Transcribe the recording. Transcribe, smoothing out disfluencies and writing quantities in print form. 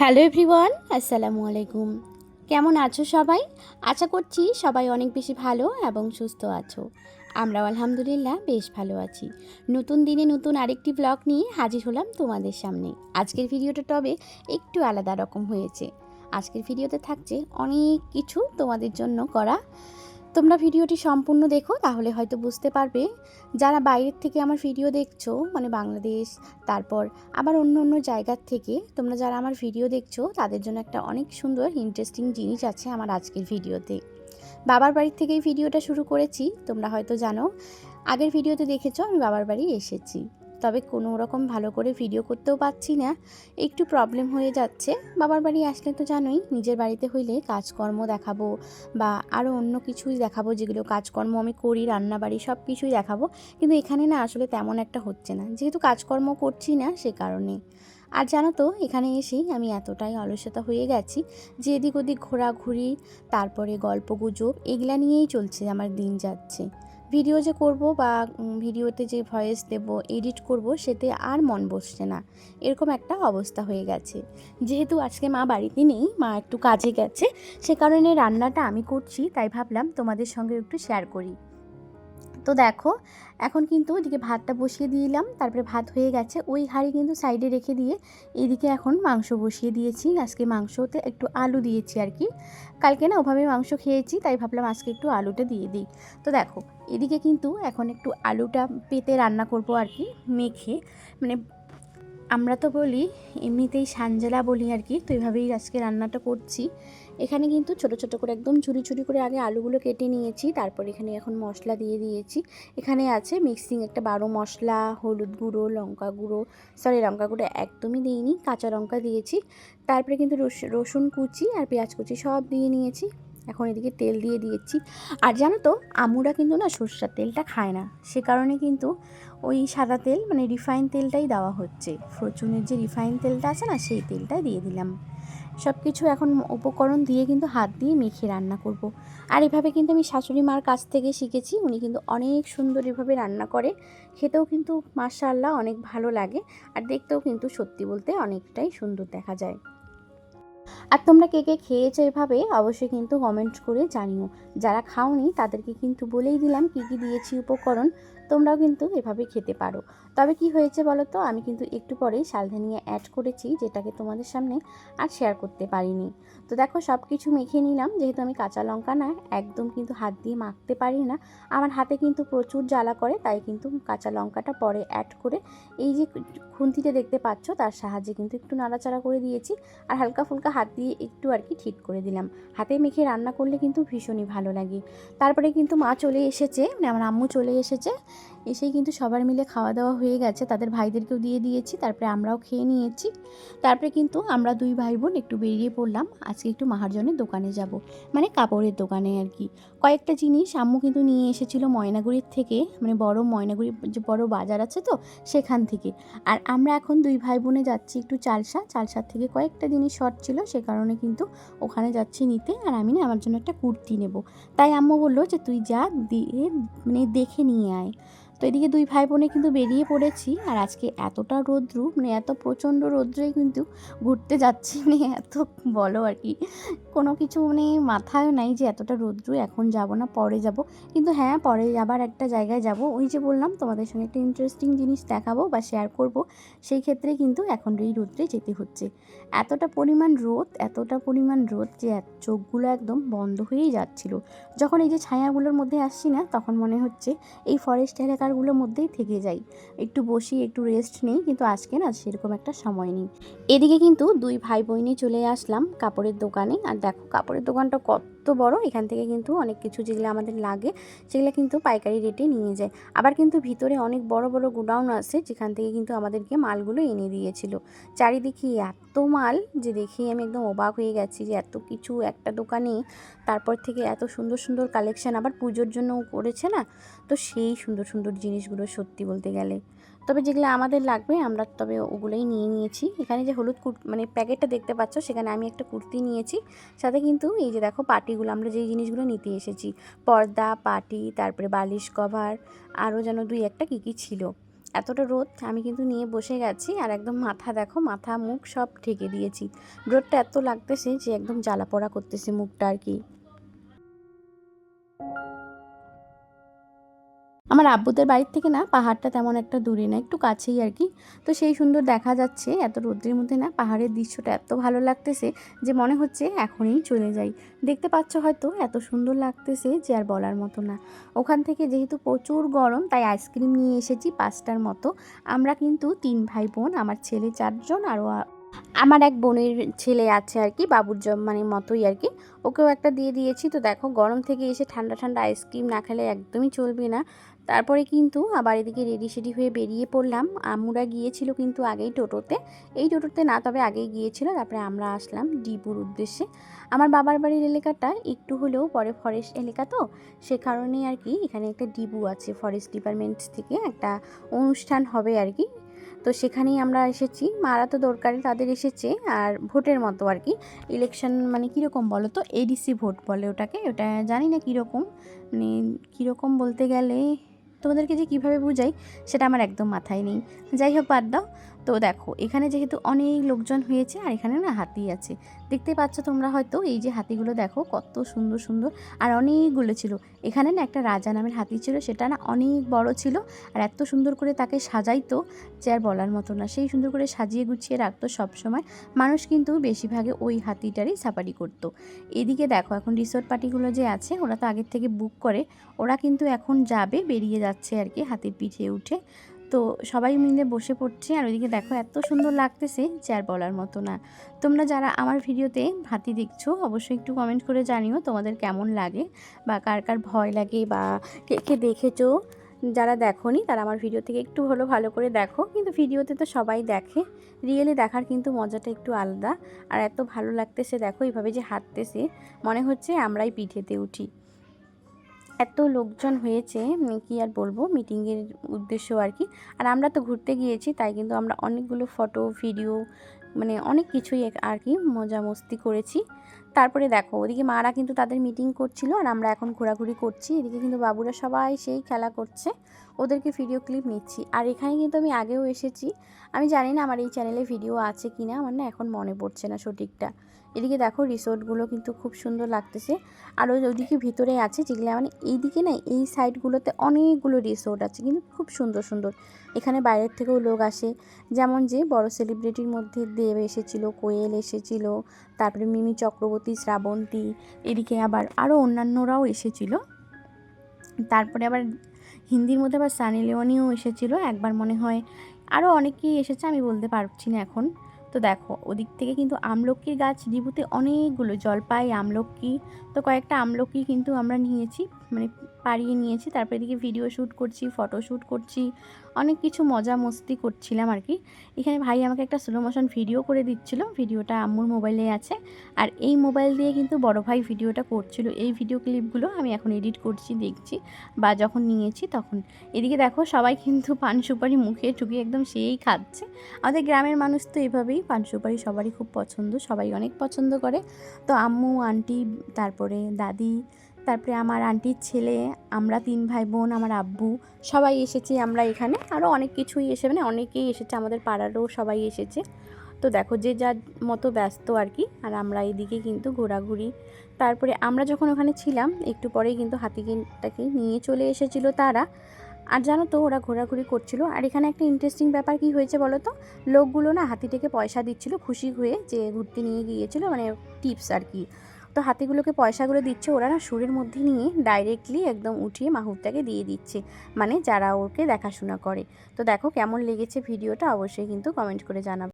Hello everyone, আসসালামু আলাইকুম। কেমন আছো সবাই? আশা করছি সবাই অনেক বেশি ভালো এবং সুস্থ আছো। আমরাও আলহামদুলিল্লাহ বেশ ভালো আছি। নতুন দিনে নতুন আরেকটি ব্লগ নিয়ে হাজির হলাম তোমাদের সামনে। আজকের ভিডিওটা তবে একটু আলাদা রকম হয়েছে। আজকের ভিডিওতে থাকছে অনেক কিছু তোমাদের জন্য করা। তোমরা ভিডিওটি সম্পূর্ণ দেখো, তাহলে হয়তো বুঝতে পারবে। যারা বাইরের থেকে আমার ভিডিও দেখছো, মানে বাংলাদেশ, তারপর আবার অন্য অন্য জায়গার থেকে তোমরা যারা আমার ভিডিও দেখছো, তাদের জন্য একটা অনেক সুন্দর ইন্টারেস্টিং জিনিস আছে আমার আজকের ভিডিওতে। বাবার বাড়ির থেকেই ভিডিওটা শুরু করেছি। তোমরা হয়তো জানো, আগের ভিডিওতে দেখেছো আমি বাবার বাড়ি এসেছি, তবে কোনো রকম ভালো করে ভিডিও করতেও পারছি না, একটু প্রবলেম হয়ে যাচ্ছে। বাবার বাড়ি আসলে তো জানোই, নিজের বাড়িতে হইলে কাজকর্ম দেখাবো বা আরও অন্য কিছুই দেখাবো, যেগুলো কাজকর্ম আমি করি, রান্নাবাড়ি সব কিছুই দেখাবো। কিন্তু এখানে না আসলে তেমন একটা হচ্ছে না, যেহেতু কাজকর্ম করছি না সে কারণে। আর জানো তো, এখানে এসেই আমি এতটাই অলসতা হয়ে গেছি যে এদিক ওদিক ঘোরাঘুরি, তারপরে গল্পগুজব, এগুলা নিয়েই চলছে আমার দিন যাচ্ছে। ভিডিও যে করব বা ভিডিওতে যে ভয়েস দেব, এডিট করব, সেতে আর মন বসছে না, এরকম একটা অবস্থা হয়ে গেছে। যেহেতু আজকে মা বাড়িতে নেই, মা একটু কাজে গেছে, সে কারণে রান্নাটা আমি করছি, তাই ভাবলাম তোমাদের সঙ্গে একটু শেয়ার করি। তো দেখো, এখন কিন্তু ওইদিকে ভাতটা বসিয়ে দিলাম, তারপরে ভাত হয়ে গেছে, ওই হাঁড়ি কিন্তু সাইডে রেখে দিয়ে এদিকে এখন মাংস বসিয়ে দিয়েছি। আজকে মাংসতে একটু আলু দিয়েছি আর কি, কালকে না ওভাবে মাংস খেয়েছি, তাই ভাবলাম আজকে একটু আলুটা দিয়ে দিই। তো দেখো, এদিকে কিন্তু এখন একটু আলুটা পেতে রান্না করব আর কি, মেখে, মানে আমরা তো বলি এমনিতেই সানজেলা বলি আর কি, তো এইভাবেই আজকে রান্নাটা করছি। এখানে কিন্তু ছোট ছোট করে একদম ঝুরি ঝুরি করে আগে আলুগুলো কেটে নিয়েছি, তারপর এখানে এখন মশলা দিয়ে দিয়েছি। এখানে আছে মিক্সিং একটা 12 মশলা, হলুদ গুঁড়ো, লঙ্কা গুঁড়ো, সরি লঙ্কা গুঁড়ো একদমই দিইনি, কাঁচা লঙ্কা দিয়েছি। তারপরে কিন্তু রসুন কুচি আর পেঁয়াজ কুচি সব দিয়ে নিয়েছি। এখন এদিকে তেল দিয়ে দিয়েছি। আর জানো তো, আমুরা কিন্তু না সর্ষের তেলটা খায় না, সে কারণে কিন্তু ওই সাদা তেল, মানে রিফাইন তেলটাই দেওয়া হচ্ছে। ফরচুনের যে রিফাইন তেলটা আছে না, সেই তেলটাই দিয়ে দিলাম। সব কিছু এখন উপকরণ দিয়ে কিন্তু হাত দিয়ে মেখে রান্না করব। আর এভাবে কিন্তু আমি শাশুড়ি মার কাছ থেকে শিখেছি, উনি কিন্তু অনেক সুন্দর এভাবে রান্না করে, খেতেও কিন্তু মাশাআল্লাহ অনেক ভালো লাগে, আর দেখতেও কিন্তু সত্যি বলতে অনেকটাই সুন্দর দেখা যায়। আর তোমরা কে কে খেয়েছো এভাবে অবশ্যই কিন্তু কমেন্ট করে জানিও। যারা খাওনি তাদেরকে কিন্তু বলেই দিলাম কী কী দিয়েছি উপকরণ, তোমরাও কিন্তু এভাবে খেতে পারো। তবে কি হয়েছে বলো তো, আমি কিন্তু একটু পরেই সালধানিয়া অ্যাড করেছি, যেটাকে তোমাদের সামনে আর শেয়ার করতে পারিনি। তো দেখো, সব কিছু মেখে নিলাম, যেহেতু আমি কাঁচা লঙ্কা না একদম কিন্তু হাত দিয়ে মাখতে পারি না, আমার হাতে কিন্তু প্রচুর জ্বালা করে, তাই কিন্তু কাঁচা লঙ্কাটা পরে অ্যাড করে এই যে খুন্তিতে দেখতে পাচ্ছ তার সাহায্যে কিন্তু একটু নাড়াচাড়া করে দিয়েছি, আর হালকা ফুলকা হাত দিয়ে একটু আর কি ঠিক করে দিলাম। হাতে মেখে রান্না করলে কিন্তু ভীষণই ভালো লাগে। তারপরে কিন্তু মা চলে এসেছে, মানে আমার আম্মু চলে এসেছে, এসেই কিন্তু সবার মিলে খাওয়া দাওয়া হয়ে গেছে, তাদের ভাইদেরকেও দিয়ে দিয়েছি, তারপরে আমরাও খেয়ে নিয়েছি। তারপরে কিন্তু আমরা দুই ভাই বোন একটু বেরিয়ে পড়লাম, আজকে একটু মাহাজনের দোকানে যাব, মানে কাপড়ের দোকানে আর কি। কয়েকটা জিনিস আম্মু কিন্তু নিয়ে এসেছিল ময়নাগুড়ির থেকে, মানে বড় ময়নাগুড়ির যে বড় বাজার আছে তো, সেখান থেকে। আর আমরা এখন দুই ভাই বোনে যাচ্ছি একটু চালসার থেকে কয়েকটা জিনিস শর্ট ছিল, সে কারণে কিন্তু ওখানে যাচ্ছি নিতে। আর আমি না আমার জন্য একটা কুর্তি নেব, তাই আম্মু বললো যে তুই যা দিয়ে, মানে দেখে নিয়ে আয়। তো এদিকে দুই ভাই বোনে কিন্তু বেরিয়ে পড়েছি। আর আজকে এতটা রৌদ্র, মানে এত প্রচণ্ড রৌদ্রেই কিন্তু ঘুরতে যাচ্ছি, মানে এত বলো আর কি, কোনো কিছু মানে মাথায় নাই যে এতটা রৌদ্র এখন যাব না, পরে যাব। কিন্তু হ্যাঁ, পরে আবার একটা জায়গায় যাব, ওই যে বললাম তোমাদের সঙ্গে একটা ইন্টারেস্টিং জিনিস দেখাবো বা শেয়ার করব, সেই ক্ষেত্রে কিন্তু এখন এই রোদ্রে যেতে হচ্ছে। এতটা পরিমাণ রোদ যে চোখগুলো একদম বন্ধ হয়েই যাচ্ছিল। যখন এই যে ছায়াগুলোর মধ্যে আসছি না, তখন মনে হচ্ছে এই ফরেস্ট এলাকাগুলোর মধ্যেই থেকে যাই, একটু বসি, একটু রেস্ট নেই, কিন্তু আজকে না সেরকম একটা সময় নেই। এদিকে কিন্তু দুই ভাই বোনই চলে আসলাম কাপড়ের দোকানে। আর দেখো কাপড়ের দোকানটা কত বড়, এখান থেকে কিন্তু অনেক কিছু যেগুলো আমাদের লাগে সেগুলো কিন্তু পাইকারি রেটে নিয়ে যায়। আবার কিন্তু ভিতরে অনেক বড় বড় গোডাউন আছে, যেখান থেকে কিন্তু আমাদেরকে মালগুলো এনে দিয়েছিল। চারিদিকে এত মাল যে দেখেই আমি একদম অবাক হয়ে গেছি, যে এত কিছু একটা দোকানে, তারপর থেকে এত সুন্দর সুন্দর কালেকশন, আবার পুজোর জন্য করেছে না, তো সেই সুন্দর সুন্দর জিনিসগুলো সত্যি বলতে গেলে। তবে যেগুলো আমাদের লাগবে আমরা তবে ওগুলোই নিয়ে নিয়েছি। এখানে যে হলুদ মানে প্যাকেটটা দেখতে পাচ্ছ, সেখানে আমি একটা কুর্তি নিয়েছি, সাথে কিন্তু এই যে দেখো পাটিগুলো, আমরা যেই জিনিসগুলো নিতে এসেছি, পর্দা, পাটি, তারপরে বালিশ কভার, আরও যেন দুই একটা কী কী ছিল, এতটা রোদ, আমি কিন্তু নিয়ে বসে গেছি। আর একদম মাথা দেখো, মাথা মুখ সব ঢেকে দিয়েছি। রোদটা এত লাগতেছে যে একদম জ্বালা পোড়া করতেছে মুখটা আর কি। আমার আব্বুদের বাড়ির থেকে না পাহাড়টা তেমন একটা দূরে না, একটু কাছেই আর কি। তো সেই সুন্দর দেখা যাচ্ছে এত রোদ্রের মধ্যে না, পাহাড়ের দৃশ্যটা এত ভালো লাগতেছে যে মনে হচ্ছে এখনই চলে যাই। দেখতে পাচ্ছ হয়তো এত সুন্দর লাগতেছে যে আর বলার মতো না। ওখান থেকে যেহেতু প্রচুর গরম, তাই আইসক্রিম নিয়ে এসেছি 5টার মতো। আমরা কিন্তু 3 ভাই বোন, আমার ছেলে 4 জন, আরও আমার এক বোনের ছেলে আছে আর কি, বাবুর মানে মতোই আর কি। ওকেও একটা দিয়ে দিয়েছি। তো দেখো, গরম থেকে এসে ঠান্ডা ঠান্ডা আইসক্রিম না খেলে একদমই চলবে না। তারপরে কিন্তু আবার এদিকে রেডি সেডি হয়ে বেরিয়ে পড়লাম। আম্মুরা গিয়েছিল কিন্তু আগেই টোটোতে, এই টোটোতে না, তবে আগেই গিয়েছিল। তারপরে আমরা আসলাম ডিপুর উদ্দেশ্যে। আমার বাবার বাড়ির এলাকাটা একটু হলেও পরে ফরেস্ট এলাকা, তো সে কারণে আর কি এখানে একটা ডিপু আছে, ফরেস্ট ডিপার্টমেন্ট থেকে একটা অনুষ্ঠান হবে আর কি। তো সেখানেই আমরা এসেছি। মারা তো দরকারি তাদের এসেছে, আর ভোটের মতো আর কি। ইলেকশন মানে কীরকম বলো তো, এডিসি ভোট বলে ওটাকে, ওটা জানি না কীরকম, মানে কীরকম বলতে গেলে তোমাদেরকে যে কীভাবে বুঝাই সেটা আমার একদম মাথায় নেই। যাই হোক, বাদ দাও। তো দেখো, এখানে যেহেতু অনেক লোকজন হয়েছে, আর এখানে না হাতি আছে, দেখতে পাচ্ছ তোমরা হয়তো। এই যে হাতিগুলো দেখো কত সুন্দর সুন্দর, আর অনেকগুলো ছিল। এখানে না একটা রাজা নামের হাতি ছিল, সেটা না অনেক বড় ছিল, আর এত সুন্দর করে তাকে সাজাইতো যে আর বলার মতো না। সেই সুন্দর করে সাজিয়ে গুছিয়ে রাখতো সবসময়। মানুষ কিন্তু বেশিরভাগে ওই হাতিটারই সাফারি করতো। এদিকে দেখো, এখন রিসোর্ট পার্টিগুলো যে আছে, ওরা তো আগের থেকে বুক করে, ওরা কিন্তু এখন যাবে, বেরিয়ে যাচ্ছে আর কি হাতির পিঠে উঠে। তো সবাই মিলে বসে পড়ছে। আর ওইদিকে দেখো এত সুন্দর লাগতেছে যে আর বলার মতো না। তোমরা যারা আমার ভিডিওতে হাতি দেখছো, অবশ্যই একটু কমেন্ট করে জানিও তোমাদের কেমন লাগে, বা কার কার ভয় লাগে, বা কে কে দেখেছো। যারা দেখোনি তারা আমার ভিডিও থেকে একটু হলো ভালো করে দেখো। কিন্তু ভিডিওতে তো সবাই দেখে, রিয়েলি দেখার কিন্তু মজাটা একটু আলাদা। আর এত ভালো লাগতেছে দেখো, এইভাবে যে হাঁটতেছে, মনে হচ্ছে আমরাই পিঠেতে উঠি। এত লোকজন হয়েছে, কি আর বলবো, মিটিংয়ের উদ্দেশ্য আর কি। আর আমরা তো ঘুরতে গিয়েছি, তাই কিন্তু আমরা অনেকগুলো ফটো ভিডিও, মানে অনেক কিছুই আর কি মজা মস্তি করেছি। তারপরে দেখো, ওদিকে মারা কিন্তু তাদের মিটিং করছিল, আর আমরা এখন ঘোরাঘুরি করছি। এদিকে কিন্তু বাবুরা সবাই সেই খেলা করছে, ওদেরকে ভিডিও ক্লিপ নিচ্ছি। আর এখানে কিন্তু আমি আগেও এসেছি, আমি জানি না আমার এই চ্যানেলে ভিডিও আছে কি না, আমার না এখন মনে পড়ছে না সঠিকটা। এদিকে দেখো রিসোর্টগুলো কিন্তু খুব সুন্দর লাগতেছে। আর ওইদিকে ভিতরে আছে যেগুলো, মানে এইদিকে না, এই সাইডগুলোতে অনেকগুলো রিসোর্ট আছে কিন্তু খুব সুন্দর সুন্দর। এখানে বাইরের থেকেও লোক আসে, যেমন যে বড় সেলিব্রিটির মধ্যে দেব এসেছিলো, কোয়েল এসেছিলো, তারপরে মিমি চক্রবর্তী, শ্রাবন্তী, এদিকে আবার আরও অন্যান্যরাও এসেছিলো। তারপরে আবার হিন্দির মধ্যে আবার সানি লিওনিও এসেছিলো একবার মনে হয়, আরও অনেকেই এসেছে, আমি বলতে পারছি না এখন। তো দেখো, ওদিক থেকে কিন্তু আমলকির গাছ ডিবুতে অনেকগুলো, জলপাই, আমলকি, তো কয়েকটা আমলকি কিন্তু আমরা নিয়েছি, মানে পাড়িয়ে নিয়েছি। তারপরে এদিকে ভিডিও শ্যুট করছি, ফটো শ্যুট করছি, অনেক কিছু মজা মস্তি করছিলাম আর কি। এখানে ভাই আমাকে একটা স্লো মোশন ভিডিও করে দিচ্ছিল, ভিডিওটা আম্মুর মোবাইলে আছে। আর এই মোবাইল দিয়ে কিন্তু বড় ভাই ভিডিওটা করছিল। এই ভিডিও ক্লিপগুলো আমি এখন এডিট করছি, দেখছি, বা যখন নিয়েছি তখন। এদিকে দেখো, সবাই কিন্তু পান সুপারি মুখে ঠুকে একদম সেই খাচ্ছে। আমাদের গ্রামের মানুষ তো এভাবেই, পান সুপারি সবারই খুব পছন্দ, সবাই অনেক পছন্দ করে। তো আম্মু, আন্টি, তারপরে দাদি, তারপরে আমার আন্টির ছেলে, আমরা 3 ভাই বোন, আমার আব্বু, সবাই এসেছি আমরা এখানে। আরও অনেক কিছুই এসে, মানে অনেকেই এসেছে, আমাদের পাড়ারও সবাই এসেছে। তো দেখো, যে যার মতো ব্যস্ত আর কি। আর আমরা এদিকে কিন্তু ঘোরাঘুরি। তারপরে আমরা যখন ওখানে ছিলাম, একটু পরেই কিন্তু হাতিটাকে নিয়ে চলে এসেছিলো তারা। আর জানো তো, ওরা ঘোরাঘুরি করছিল। আর এখানে একটা ইন্টারেস্টিং ব্যাপার কি হয়েছে বলো তো, লোকগুলো না হাতিটাকে পয়সা দিচ্ছিল খুশি হয়ে, যে ঘুরতে নিয়ে গিয়েছিল, মানে টিপস আর কি। তো হাতিগুলোকে পয়সাগুলো দিচ্ছে, ওরা না সুরের মধ্যে নিয়ে ডাইরেক্টলি একদম উঠিয়ে মাহুরটাকে দিয়ে দিচ্ছে, মানে যারা ওকে দেখাশোনা করে। তো দেখো কেমন লেগেছে ভিডিওটা, অবশ্যই কিন্তু কমেন্ট করে জানাবে।